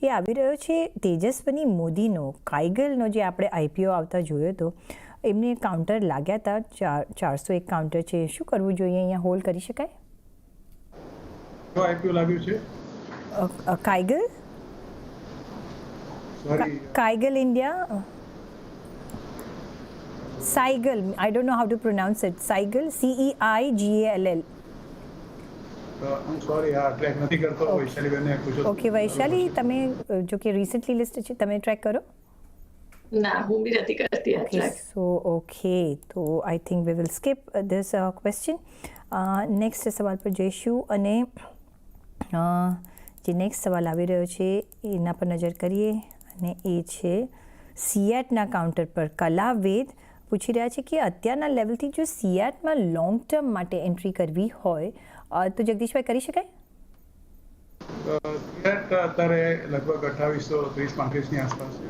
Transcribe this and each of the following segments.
એ આવી રહ્યો છે તેજસ્વની મોદીનો કાઇગલનો જે આપણે આઈપીઓ આવતા જોયો હતો એમને કાઉન્ટર લાગ્યા હતા 401 કાઉન્ટર છે શું કરવું જોઈએ અહીંયા હોલ્ડ કરી શકાય આઈપીઓ લાગ્યું છે Ceigall Ceigall India Ceigall I don't know how to pronounce it Ceigall CEIGALL okay Vaishali તમે જો કે રિસેન્ટલી લિસ્ટ છે તમે ટ્રેક કરો ના હું બી નથી કરતી આ ટ્રેક સો ઓકે તો I think we will skip this question next સવાલ પર જઈશું અને જે નેક્સ્ટ સવાલ આવી રહ્યો છે એના પર નજર કરીએ અને એ છે સિયાટના કાઉન્ટર પર કલાવેદ પૂછી રહ્યા છે કે અત્યારના લેવલથી જો સિયાટમાં લોંગ ટર્મ માટે એન્ટ્રી કરવી હોય તો જગદીશભાઈ કરી શકાય સિયાટ અત્યારે લગભગ 2830-35 ની આસપાસ છે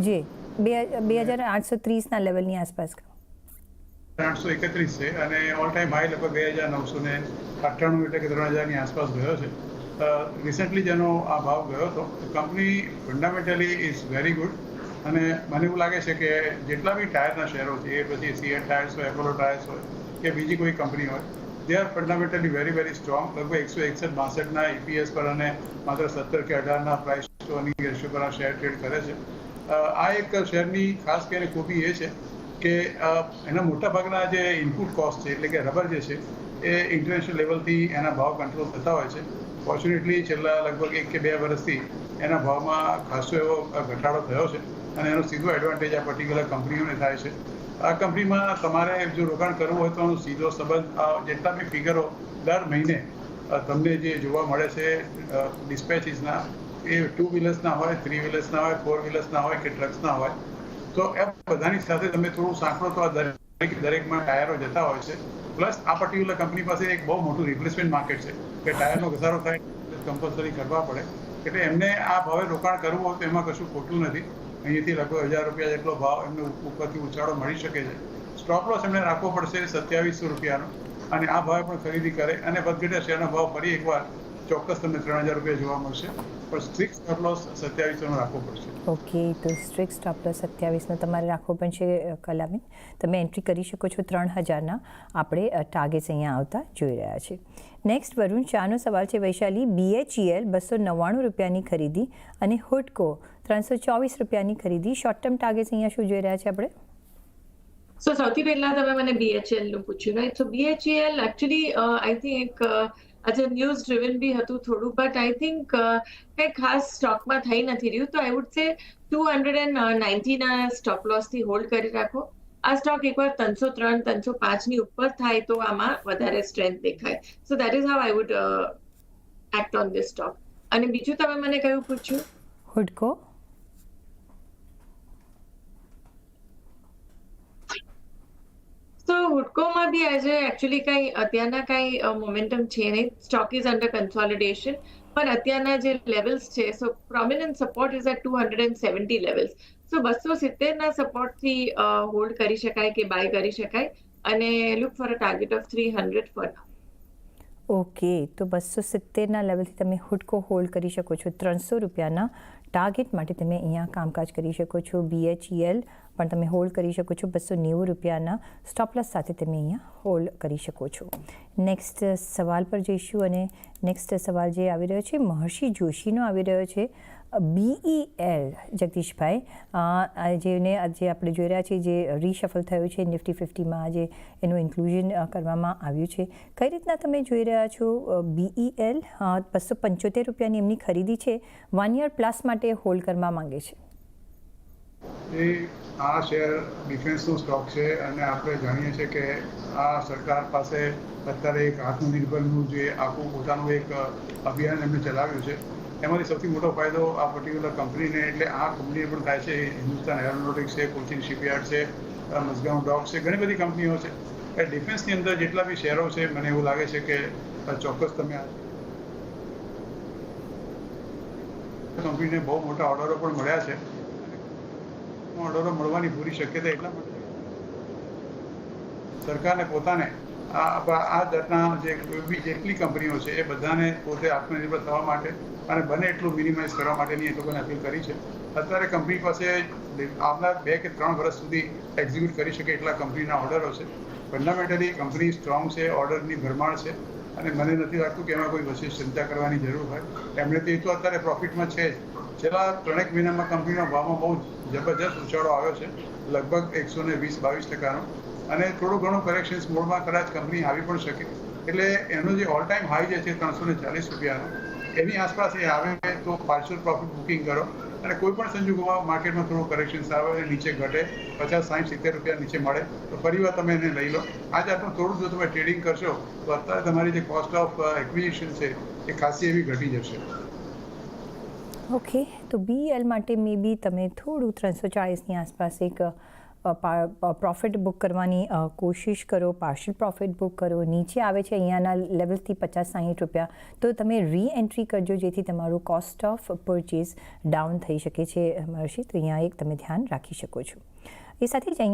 જી 2830ના લેવલની આસપાસ 831 છે અને ઓલ ટાઈમ હાઈ લગભગ 2998 એટલે કે 3000 ની આસપાસ ગયો છે રિસેન્ટલી જેનો આ ભાવ ગયો હતો company fundamentally is very good અને મને એવું લાગે છે કે જેટલા બી ટાયરના શેરો છે એ પછી સીએટ ટાયર્સ હોય એપોલો ટાયર્સ હોય કે બીજી કોઈ કંપની હોય they are fundamentally very very strong લગભગ 161-62ના EPS પર અને માત્ર 17 કે 18ના પ્રાઇસ ટુ અર્નિંગ રેશિયો પર આ શેર ટ્રેડ કરે છે આ એક શેરની ખાસ કરીને ખૂબી એ છે કે એના મોટાભાગના જે ઇનપુટ કોસ્ટ છે એટલે કે રબર જે છે એ ઇન્ટરનેશનલ લેવલથી એના ભાવ કંટ્રોલ થતા હોય છે ફોર્ચ્યુનેટલી છેલ્લા લગભગ 1 કે 2 વર્ષથી એના ભાવમાં ખાસો એવો ઘટાડો થયો છે અને એનો સીધો એડવાન્ટેજ આ પર્ટિક્યુલર કંપનીઓને થાય છે આ કંપનીમાં તમારે જો રોકાણ કરવું હોય તો સીધો સંબંધ જેટલા બી ફિગરો દર મહિને તમને જે જોવા મળે છે ડિસ્પેચીસના એ 2 વ્હીલર્સના હોય 3 વ્હીલર્સના હોય 4 વ્હીલર્સના હોય કે ટ્રક્સના હોય તો એ બધાની સાથે તમે થોડું સાંકળો તો આ દરેકમાં ટાયરો જતા હોય છે પ્લસ આ પર્ટિક્યુલર કંપની પાસે એક બહુ મોટું રિપ્લેસમેન્ટ માર્કેટ છે કે ટાયરનો ઘસારો થાય કમ્પલસરી કરવા પડે એટલે એમને આ ભાવે રોકાણ કરવું હોય તો એમાં કશું ખોટું નથી અહીંયાથી લગભગ 1000 રૂપિયા જેટલો ભાવ એમને ઉપરથી ઉછાળો મળી શકે છે સ્ટોપ લોસ એમને રાખવો પડશે 2700 રૂપિયાનો અને આ ભાવે પણ ખરીદી કરે અને વધઘટ્યા શેરનો ભાવ ફરી એકવાર ચોક્કસ તમને 3000 રૂપિયા જોવા મળશે પણ સ્ટ્રિક્ટ સ્ટોપ લોસ 2700નો રાખવો પડશે ઓકે તો સ્ટ્રિક્ટ સ્ટોપ લોસ 27નો તમારે રાખવો પડશે કલાબેન તમે એન્ટ્રી કરી શકો છો 3000ના આપણે ટાર્ગેટ્સ અહીંયા આવતા જોઈ રહ્યા છે નેક્સ્ટ વરુણ ચાનો સવાલ છે વૈશાલી BHEL 299 રૂપિયાની ખરીદી અને હુડકો 324 રૂપિયાની ખરીદી શોર્ટ ટર્મ ટાર્ગેટ્સ અહીંયા શું જોઈ રહ્યા છે આપણે સો સૌથી પહેલા તમે મને BHEL નું પૂછ્યું right so BHEL actually I think આજે ન્યૂઝ ડ્રિવન બી હતું થોડું બટ આઈ થિંક કંઈ ખાસ સ્ટોકમાં થઈ નથી રહ્યું તો I would say 290ના stop લોસથી hold કરી રાખો આ સ્ટોક એકવાર 303-305ની ઉપર થાય તો આમાં વધારે સ્ટ્રેન્થ દેખાય so that is how I would act on this stock અને બીજું તમે મને કયું પૂછ્યું હુડકો તો હુડકોમાં બી આજે એકચ્યુઅલી કંઈ અત્યારના કંઈ મોમેન્ટમ છે નહીં સ્ટોક ઇઝ અંડર કન્સોલિડેશન પણ અત્યારના જે લેવલ્સ છે so prominent support is at 270 levels so 270ના સપોર્ટથી હોલ્ડ કરી શકાય કે બાય કરી શકાય અને look for a target of 300 for okay તો 270ના લેવલથી તમે હુડકો હોલ્ડ કરી શકો છો 300 રૂપિયાના ટાર્ગેટ માટે તમે અહીંયા કામકાજ કરી શકો છો BHEL પણ તમે હોલ્ડ કરી શકો છો 290 રૂપિયાના સ્ટોપ લોસ સાથે તમે અહીંયા હોલ્ડ કરી શકો છો નેક્સ્ટ સવાલ પર જઈશું અને નેક્સ્ટ સવાલ જે આવી રહ્યો છે મહર્ષિ જોશીનો આવી રહ્યો છે BEL જગદીશભાઈ જેને આજે આપણે જોઈ રહ્યા છીએ જે રીશફલ થયું છે નિફ્ટી 50માં આજે એનું ઇન્ક્લુઝન કરવામાં આવ્યું છે કઈ રીતના તમે જોઈ રહ્યા છો BEL 275 રૂપિયાની એમની ખરીદી છે 1 યર પ્લસ માટે હોલ્ડ કરવા માંગે છે એ આ શેર ડિફેન્સનો સ્ટોક છે અને આપણે જાણીએ છીએ કે આ સરકાર પાસે અત્યારે એક આત્મનિર્ભરનું જે આખું પોતાનું એક અભિયાન એમને ચલાવ્યું છે એમાંથી સૌથી મોટો ફાયદો આ પર્ટિક્યુલર કંપનીને એટલે આ કંપનીને પણ થાય છે હિન્દુસ્તાન એરોનોટિક્સ છે કોચિન શિપયાર્ડ છે મઝગાંવ ડોક છે ઘણી બધી કંપનીઓ છે એ ડિફેન્સની અંદર જેટલા બી શેરો છે મને એવું લાગે છે કે ચોક્કસ તમે કંપનીને બહુ મોટા ઓર્ડરો પણ મળ્યા છે ઓર્ડરો મળવાની પૂરી શક્યતા એટલા માટે સરકારને પોતાને આ જાતના જે કોઈ બી જેટલી કંપનીઓ છે એ બધાને પોતે આત્મનિર્ભર થવા માટે અને બને એટલું મિનિમાઇઝ કરવા માટેની એ લોકોને અપીલ કરી છે. અત્યારે કંપની પાસે આવનાર 2 કે 3 વર્ષ સુધી એક્ઝિક્યુટ કરી શકે એટલા કંપનીના ઓર્ડરો છે. ફંડામેન્ટલી કંપની સ્ટ્રોંગ છે, ઓર્ડરની ભરમાર છે અને મને નથી લાગતું કે એમાં કોઈ વિશેષ ચિંતા કરવાની જરૂર હોય. એમણે તો અત્યારે પ્રોફિટમાં છે જ. છેલ્લા 3 મહિનામાં કંપનીના ભાવમાં બહુ જબરજસ્ત ઉછાળો આવ્યો છે, લગભગ 120-22%નો, અને થોડું ઘણું કરેક્શન્સ મોડમાં કદાચ કંપની આવી પણ શકે. એટલે એનો જે ઓલ ટાઈમ હાઈ જે છે 340 રૂપિયાનો, એની આસપાસ એ આવે તો પાર્શિયલ પ્રોફિટ બુકિંગ કરો અને કોઈ પણ સંજોગોમાં માર્કેટમાં થોડું કરેક્શન્સ આવે અને નીચે ઘટે 50, 60, 70 રૂપિયા નીચે મળે તો ફરીવાર તમે એને લઈ લો. આ જાતનું થોડું જો તમે ટ્રેડિંગ કરશો તો અત્યારે તમારી જે કોસ્ટ ઓફ એક્વિઝિશન છે એ ખાસી એવી ઘટી જશે. ઓકે, તો BEL માટે મે બી તમે થોડું 340ની આસપાસ એક પ્રોફિટ બુક કરવાની કોશિશ કરો, પાર્શિયલ પ્રોફિટ બુક કરો. નીચે આવે છે અહીંયાના લેવલથી 50-60 રૂપિયા, તો તમે રીએન્ટ્રી કરજો જેથી તમારું કોસ્ટ ઓફ પરચેઝ ડાઉન થઈ શકે છે. મહર્ષિ, તો અહીંયા એક તમે ધ્યાન રાખી શકો છો. એ સાથે જ અહીંયા